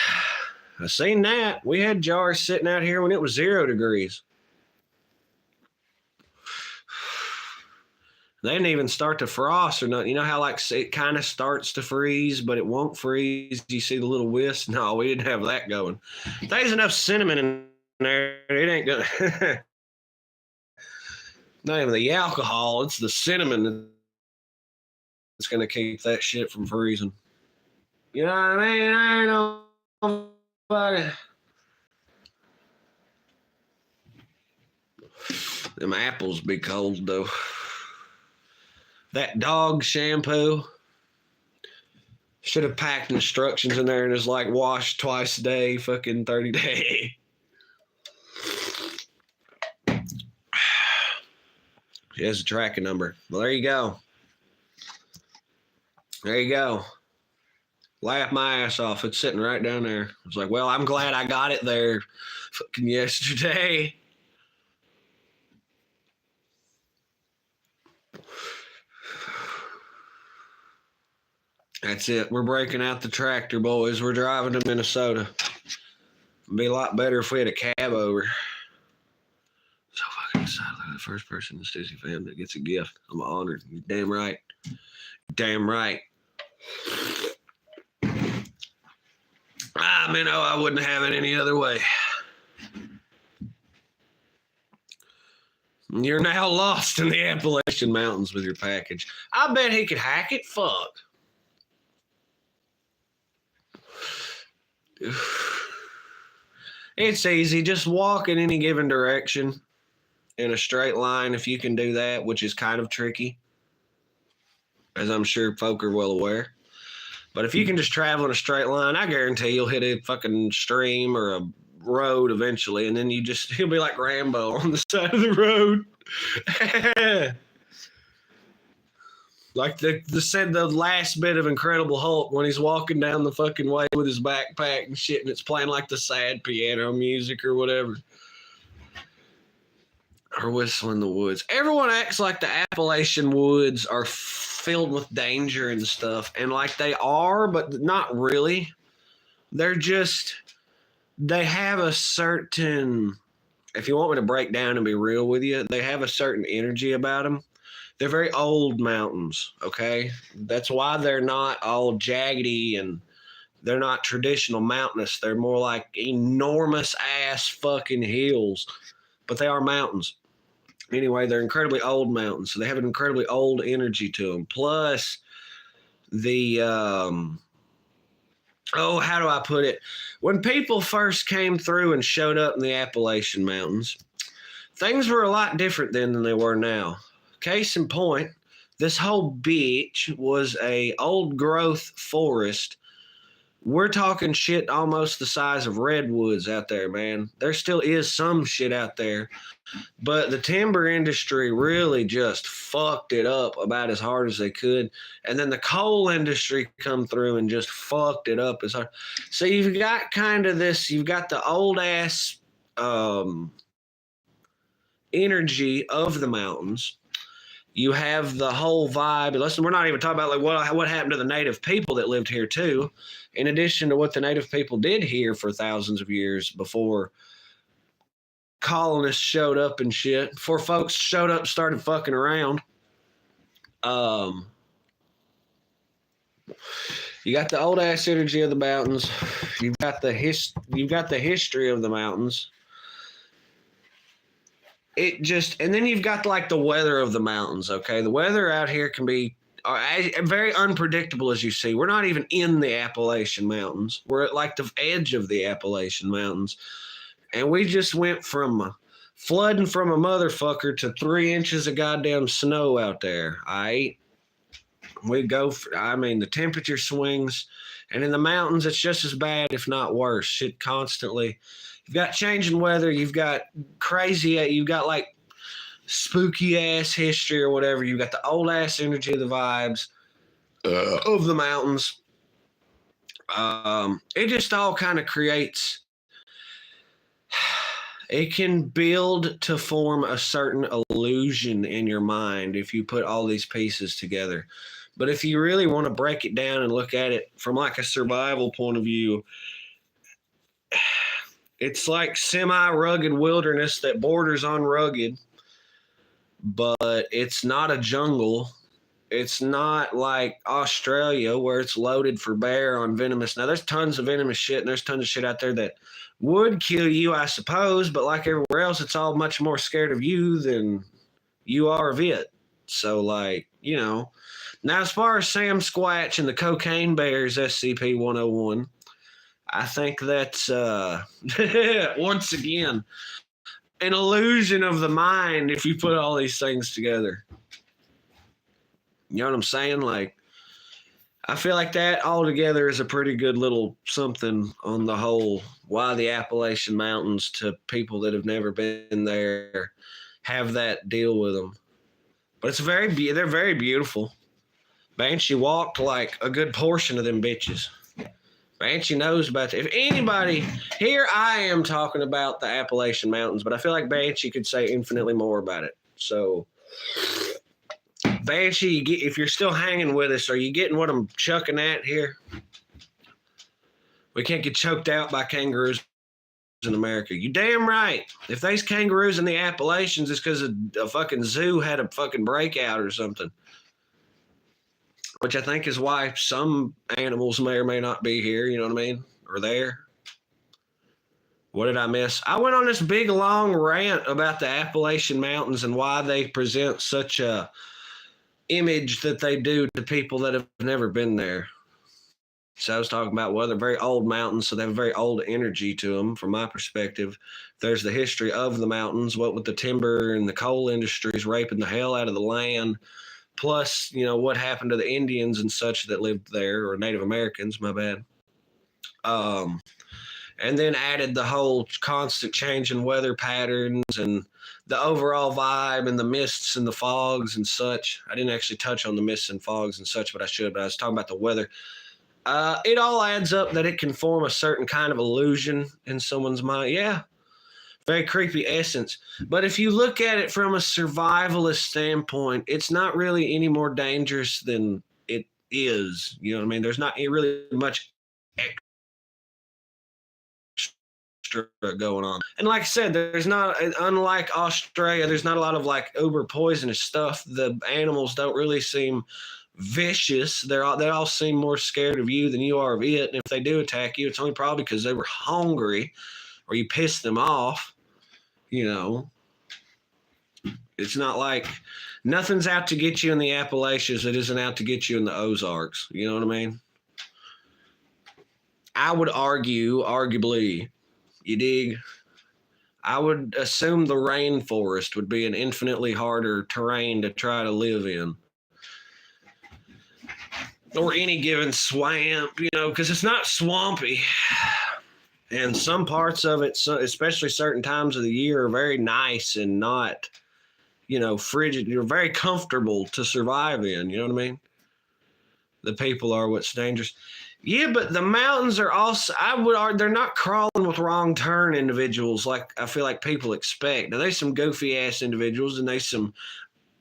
I've seen that. We had jars sitting out here when it was 0 degrees. They didn't even start to frost or nothing. You know how like it kind of starts to freeze, but it won't freeze. You see the little wisp? No, we didn't have that going. There's enough cinnamon in there. It ain't gonna... Not even the alcohol, it's the cinnamon that's going to keep that shit from freezing. You know what I mean? I don't know about it. Them apples be cold, though. That dog shampoo should have packed instructions in there and it's like wash twice a day, fucking 30 days. He has a tracking number. Well, there you go. There you go. Laugh my ass off. It's sitting right down there. I was like, well, I'm glad I got it there fucking yesterday. That's it. We're breaking out the tractor, boys. We're driving to Minnesota. It'd be a lot better if we had a cab over. So fucking excited. Look at the first person in the Stoosey family that gets a gift. I'm honored. You're damn right. Damn right. I mean, oh, I wouldn't have it any other way. You're now lost in the Appalachian Mountains with your package. I bet he could hack it. Fuck. It's easy. Just walk in any given direction in a straight line if you can do that, which is kind of tricky, as I'm sure folk are well aware. But if you can just travel in a straight line, I guarantee you'll hit a fucking stream or a road eventually, and then he'll be like Rambo on the side of the road. Like the last bit of Incredible Hulk when he's walking down the fucking way with his backpack and shit, and it's playing like the sad piano music or whatever. Or Whistle in the Woods. Everyone acts like the Appalachian woods are filled with danger and stuff, and like they are, but not really. They have a certain, if you want me to break down and be real with you, they have a certain energy about them. They're very old mountains, okay? That's why they're not all jaggedy and they're not traditional mountainous. They're more like enormous ass fucking hills, but they are mountains. Anyway, they're incredibly old mountains, so they have an incredibly old energy to them. Plus, the, how do I put it? When people first came through and showed up in the Appalachian Mountains, things were a lot different then than they were now. Case in point, this whole bitch was a old growth forest. We're talking shit almost the size of redwoods out there, man. There still is some shit out there, but the timber industry really just fucked it up about as hard as they could. And then the coal industry come through and just fucked it up as hard. So you've got kind of this, you've got the old ass energy of the mountains. You have the whole vibe. Listen, we're not even talking about like what happened to the native people that lived here too, in addition to what the native people did here for thousands of years before colonists showed up and shit. Before folks showed up, and started fucking around. You got the old ass energy of the mountains. You've got the history of the mountains. And then you've got like the weather of the mountains. Okay, the weather out here can be very unpredictable, as you see. We're not even in the Appalachian Mountains. We're at like the edge of the Appalachian Mountains, and we just went from flooding from a motherfucker to 3 inches of goddamn snow out there. All right, the temperature swings, and in the mountains it's just as bad, if not worse. Shit constantly. You've got changing weather. You've got you've got like spooky ass history or whatever. You've got the old ass energy of the vibes of the mountains. It just all kind of creates, it can build to form a certain illusion in your mind if you put all these pieces together. But if you really want to break it down and look at it from like a survival point of view, it's like semi-rugged wilderness that borders on rugged, but it's not a jungle. It's not like Australia where it's loaded for bear on venomous. Now, there's tons of venomous shit, and there's tons of shit out there that would kill you, I suppose, but like everywhere else, it's all much more scared of you than you are of it. So, like, now as far as Sam Squatch and the Cocaine Bears SCP-101, I think that's, once again, an illusion of the mind if you put all these things together. You know what I'm saying? Like, I feel like that altogether is a pretty good little something on the whole, why the Appalachian Mountains, to people that have never been there, have that deal with them. But they're very beautiful. Banshee walked like a good portion of them bitches. Banshee knows about that. If anybody, here I am talking about the Appalachian Mountains, but I feel like Banshee could say infinitely more about it. So, Banshee, if you're still hanging with us, are you getting what I'm chucking at here? We can't get choked out by kangaroos in America. You damn right. If there's kangaroos in the Appalachians, it's because a fucking zoo had a fucking breakout or something. Which I think is why some animals may or may not be here, you know what I mean? Or there. What did I miss? I went on this big long rant about the Appalachian Mountains and why they present such a image that they do to people that have never been there. So I was talking about, well, they're very old mountains, so they have a very old energy to them, from my perspective. There's the history of the mountains, what with the timber and the coal industries raping the hell out of the land. Plus, what happened to the Indians and such that lived there, or Native Americans, my bad. And then added the whole constant change in weather patterns and the overall vibe and the mists and the fogs and such. I didn't actually touch on the mists and fogs and such, but I should. But I was talking about the weather. It all adds up that it can form a certain kind of illusion in someone's mind. Yeah. Very creepy essence. But if you look at it from a survivalist standpoint, it's not really any more dangerous than it is. You know what I mean? There's not really much extra going on. And like I said, there's not, unlike Australia, there's not a lot of like uber poisonous stuff. The animals don't really seem vicious. They all seem more scared of you than you are of it. And if they do attack you, it's only probably because they were hungry or you pissed them off. It's not like nothing's out to get you in the Appalachians that isn't out to get you in the Ozarks. You know what I mean? I would arguably, you dig? I would assume the rainforest would be an infinitely harder terrain to try to live in. Or any given swamp, because it's not swampy. And some parts of it, especially certain times of the year, are very nice and not, frigid. You're very comfortable to survive in. You know what I mean? The people are what's dangerous. Yeah, but the mountains are also, I would argue, they're not crawling with wrong turn individuals like I feel like people expect. Now, there's some goofy ass individuals and there's some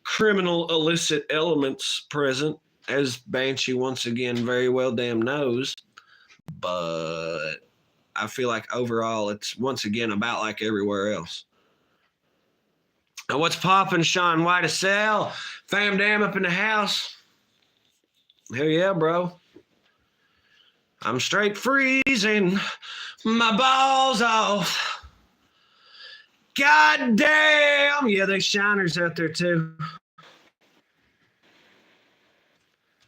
criminal illicit elements present, as Banshee once again very well damn knows. But I feel like overall it's once again about like everywhere else. Now, what's poppin', Sean White of Sal? Fam Dam up in the house. Hell yeah, bro. I'm straight freezing my balls off. God damn. Yeah, there's shiners out there too.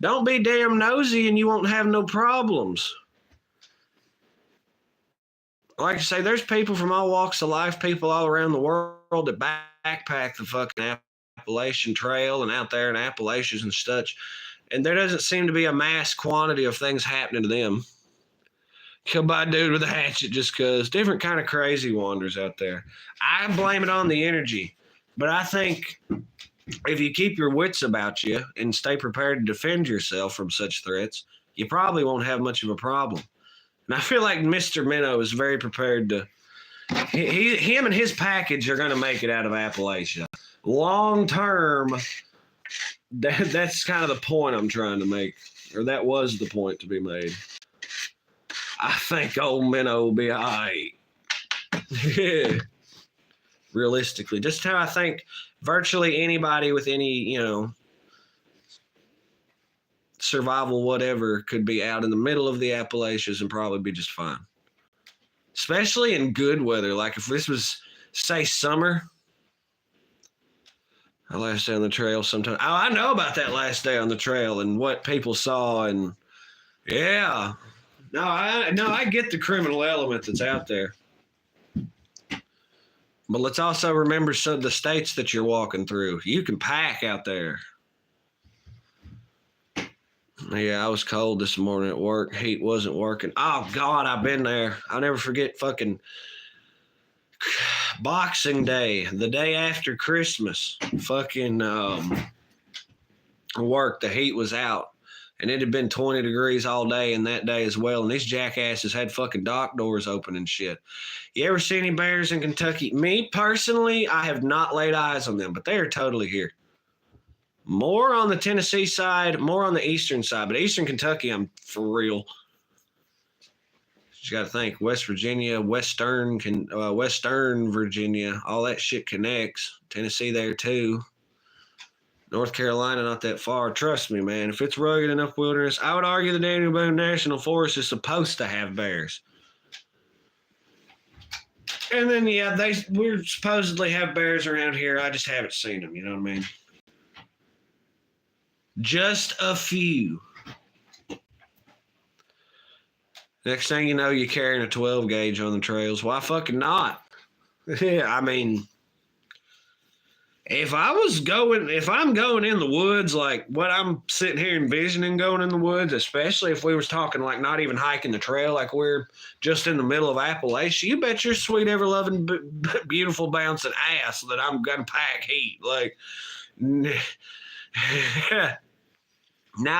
Don't be damn nosy and you won't have no problems. Like I say, there's people from all walks of life, people all around the world that backpack the fucking Appalachian Trail and out there in Appalachians and such. And there doesn't seem to be a mass quantity of things happening to them. Killed by a dude with a hatchet just because. Different kind of crazy wanders out there. I blame it on the energy. But I think if you keep your wits about you and stay prepared to defend yourself from such threats, you probably won't have much of a problem. And I feel like Mr. Minnow is very prepared to. Him and his package are going to make it out of Appalachia. Long term, that's kind of the point I'm trying to make. Or that was the point to be made. I think old Minnow will be all right. Yeah. Realistically. Just how I think virtually anybody with any, survival whatever could be out in the middle of the Appalachians and probably be just fine. Especially in good weather. Like if this was, say, summer. Our last day on the trail sometime. Oh, I know about that last day on the trail and what people saw and yeah. No, I get the criminal element that's out there. But let's also remember some of the states that you're walking through. You can pack out there. Yeah, I was cold this morning at work. Heat wasn't working. Oh, God, I've been there. I'll never forget fucking Boxing Day, the day after Christmas. Fucking work, the heat was out. And it had been 20 degrees all day and that day as well. And these jackasses had fucking dock doors open and shit. You ever see any bears in Kentucky? Me, personally, I have not laid eyes on them, but they are totally here. More on the Tennessee side, more on the eastern side. But eastern Kentucky, I'm for real. You got to think, West Virginia, Western Virginia, all that shit connects. Tennessee there too. North Carolina, not that far. Trust me, man. If it's rugged enough wilderness, I would argue the Daniel Boone National Forest is supposed to have bears. And then, yeah, we supposedly have bears around here. I just haven't seen them. You know what I mean? Just a few. Next thing you know, you're carrying a 12 gauge on the trails. Why fucking not? Yeah, I mean, if I'm going in the woods, like what I'm sitting here envisioning going in the woods, especially if we was talking like not even hiking the trail, like we're just in the middle of Appalachia, you bet your sweet ever-loving, beautiful bouncing ass that I'm going to pack heat. Like, now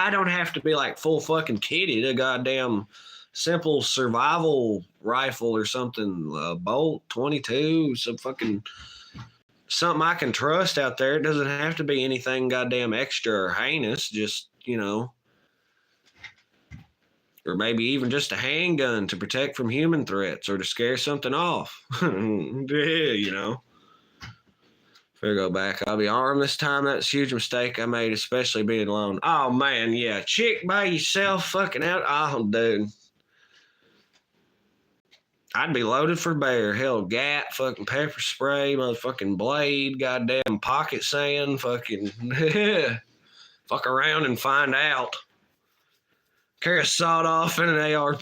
I don't have to be like full fucking kitted, a goddamn simple survival rifle or something, Bolt 22, something I can trust out there. It doesn't have to be anything goddamn extra or heinous, just, or maybe even just a handgun to protect from human threats or to scare something off. Yeah, If I go back, I'll be armed this time. That's a huge mistake I made, especially being alone. Oh, man, yeah. Chick by yourself fucking out. Oh, dude. I'd be loaded for bear. Hell, gat, fucking pepper spray, motherfucking blade, goddamn pocket sand, fucking fuck around and find out. Carry a sawed off and an ARP.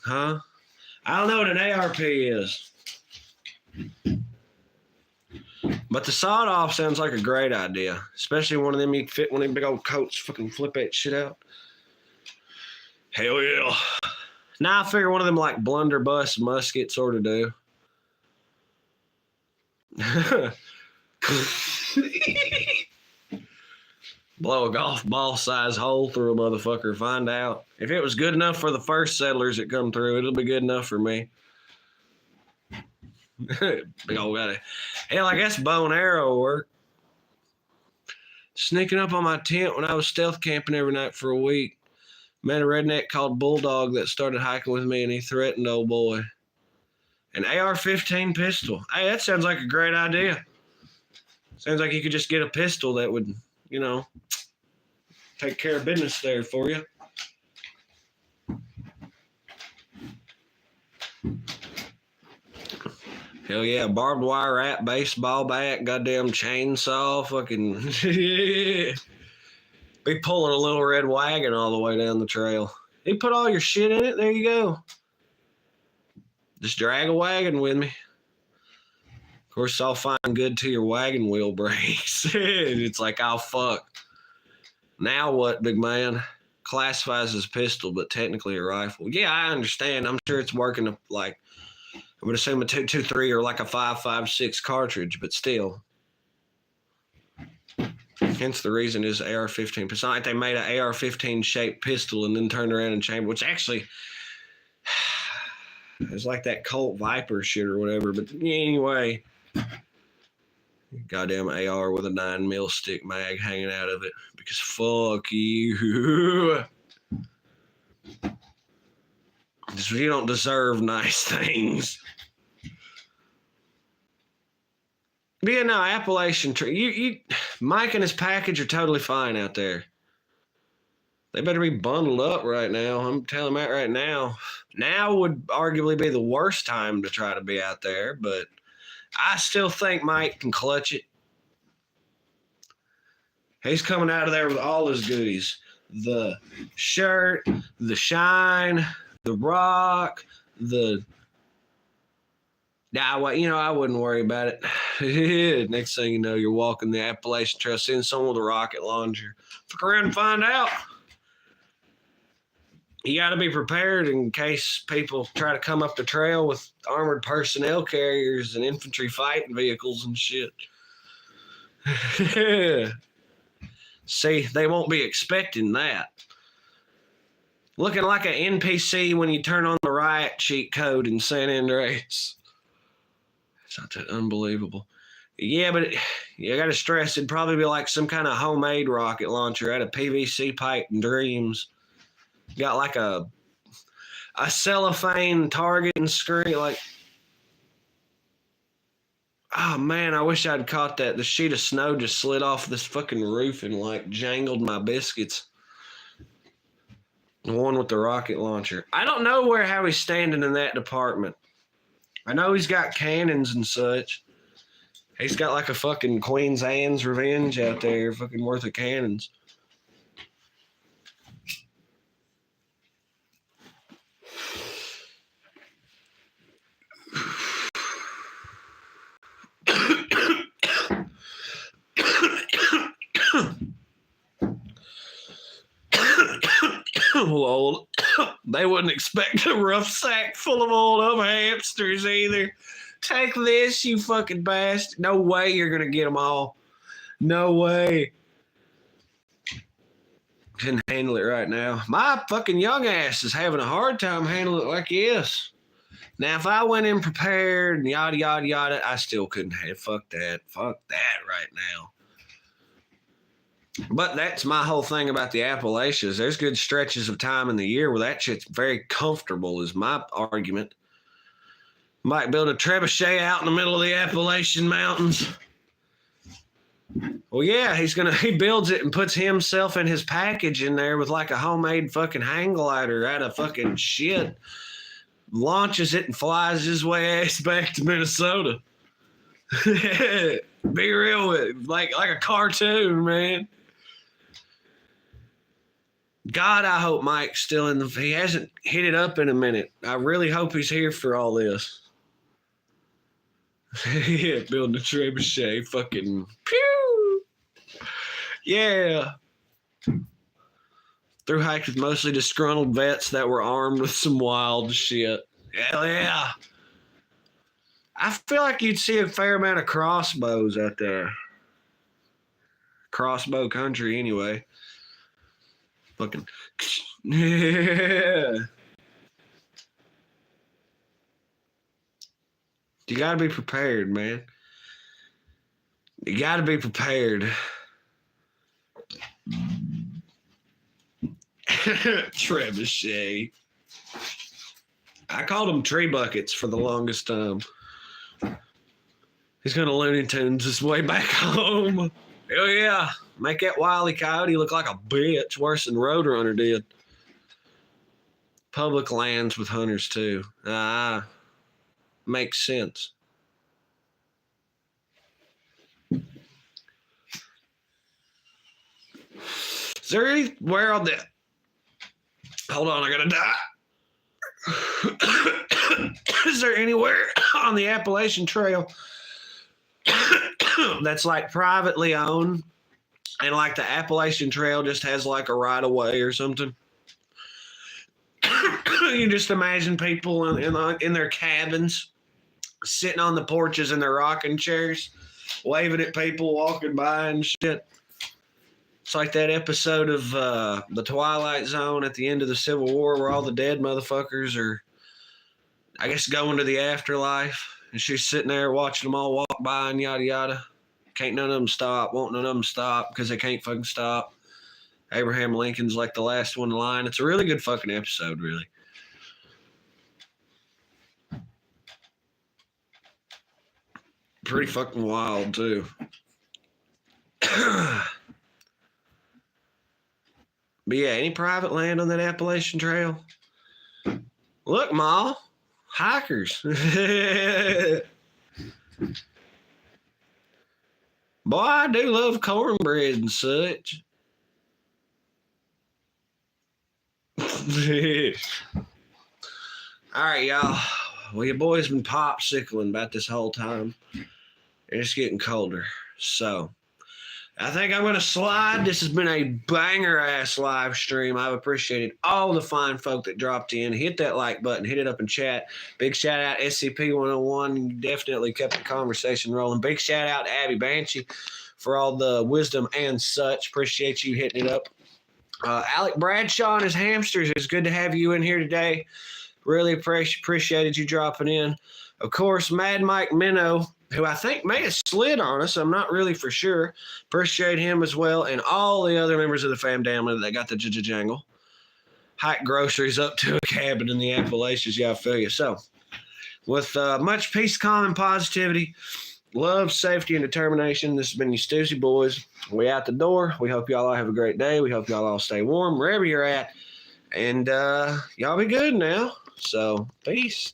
Huh? I don't know what an ARP is. But the sawed off sounds like a great idea. Especially one of them you can fit one of them big old coats, fucking flip that shit out. Hell yeah. Now I figure one of them like blunderbuss musket sort of do. Blow a golf ball size hole through a motherfucker, find out. If it was good enough for the first settlers that come through, it'll be good enough for me. Big old guy. Hell, I guess bow and arrow work. Sneaking up on my tent when I was stealth camping every night for a week. Met a redneck called Bulldog that started hiking with me, and he threatened old boy. An AR-15 pistol. Hey, that sounds like a great idea. Sounds like you could just get a pistol that would, you know, take care of business there for you. Hell yeah, barbed wire wrap, baseball bat, goddamn chainsaw, fucking yeah. Be pulling a little red wagon all the way down the trail. You put all your shit in it, there you go. Just drag a wagon with me. Of course, it's all fine and good till your wagon wheel breaks. It's like, oh, fuck. Now what, big man? Classifies as a pistol, but technically a rifle. Yeah, I understand. I'm sure it's working like, I would assume a 223 or like a 5.56 cartridge, but still. Hence the reason is AR-15. It's not like they made an AR-15 shaped pistol and then turned around and chambered, which actually it's like that Colt Viper shit or whatever. But anyway, goddamn AR with a 9mm stick mag hanging out of it because fuck you. You don't deserve nice things. But yeah, no, Appalachian tree. Mike and his package are totally fine out there. They better be bundled up right now. I'm telling that right now. Now would arguably be the worst time to try to be out there, but I still think Mike can clutch it. He's coming out of there with all his goodies. The shirt, the shine, the rock, the... Nah, you know, I wouldn't worry about it. Next thing you know, you're walking the Appalachian Trail, seeing someone with a rocket launcher. Fuck around and find out. You got to be prepared in case people try to come up the trail with armored personnel carriers and infantry fighting vehicles and shit. See, they won't be expecting that. Looking like an NPC when you turn on the riot cheat code in San Andreas. It's not that unbelievable. Yeah, but you got to stress it'd probably be like some kind of homemade rocket launcher out of PVC pipe and dreams. Got like a cellophane target and screen. Like, oh man, I wish I'd caught that. The sheet of snow just slid off this fucking roof and like jangled my biscuits. The one with the rocket launcher. I don't know how he's standing in that department. I know he's got cannons and such. He's got like a fucking Queen's Anne's Revenge out there, fucking worth of cannons. Lol. They wouldn't expect a rough sack full of old up hamsters either. Take this, you fucking bastard. No way you're going to get them all. No way. Couldn't handle it right now. My fucking young ass is having a hard time handling it like this. Now, if I went in prepared and yada, yada, yada, I still couldn't have it. Fuck that. Fuck that right now. But that's my whole thing about the Appalachians. There's good stretches of time in the year where that shit's very comfortable is my argument. Might build a trebuchet out in the middle of the Appalachian Mountains. Well, yeah, he builds it and puts himself and his package in there with like a homemade fucking hang glider out of fucking shit. Launches it and flies his way ass back to Minnesota. Be real with it. Like a cartoon, man. God, I hope Mike's still in the. He hasn't hit it up in a minute. I really hope he's here for all this. Yeah, building a trebuchet. Fucking pew. Yeah. Through hiked with mostly disgruntled vets that were armed with some wild shit. Hell yeah. I feel like you'd see a fair amount of crossbows out there. Crossbow country, anyway. Fucking. Yeah. You gotta be prepared, man. You gotta be prepared. Trebuchet. I called them tree buckets for the longest time. He's gonna Looney Tunes his way back home. Hell yeah. Make that Wile E. Coyote look like a bitch, worse than Roadrunner did. Public lands with hunters, too. Makes sense. Is there anywhere on the... Hold on, I gotta die. Is there anywhere on the Appalachian Trail that's like privately owned and like the Appalachian Trail just has like a right of way or something? You just imagine people in their cabins sitting on the porches in their rocking chairs, waving at people walking by and shit. It's like that episode of The Twilight Zone at the end of the Civil War where all the dead motherfuckers are, I guess, going to the afterlife. And she's sitting there watching them all walk by and yada yada. Can't none of them stop. Won't none of them stop because they can't fucking stop. Abraham Lincoln's like the last one in line. It's a really good fucking episode, really. Pretty fucking wild, too. But yeah, any private land on that Appalachian Trail? Look, Ma, hikers. Boy, I do love cornbread and such. All right, y'all. Well, your boy's been popsicling about this whole time. It's getting colder. So, I think I'm going to slide. This has been a banger-ass live stream. I've appreciated all the fine folk that dropped in. Hit that like button. Hit it up in chat. Big shout-out SCP-101. You definitely kept the conversation rolling. Big shout-out to Abby Banshee for all the wisdom and such. Appreciate you hitting it up. Alec Bradshaw and his hamsters. It's good to have you in here today. Really appreciated you dropping in. Of course, Mad Mike Minnow, who I think may have slid on us. I'm not really for sure. Appreciate him as well. And all the other members of the fam family that got the jangle. Hike groceries up to a cabin in the Appalachians. Yeah, I feel you. So, with much peace, calm, and positivity, love, safety, and determination, this has been your Stoosey Boys. We out the door. We hope y'all all have a great day. We hope y'all all stay warm wherever you're at. And y'all be good now. So, peace.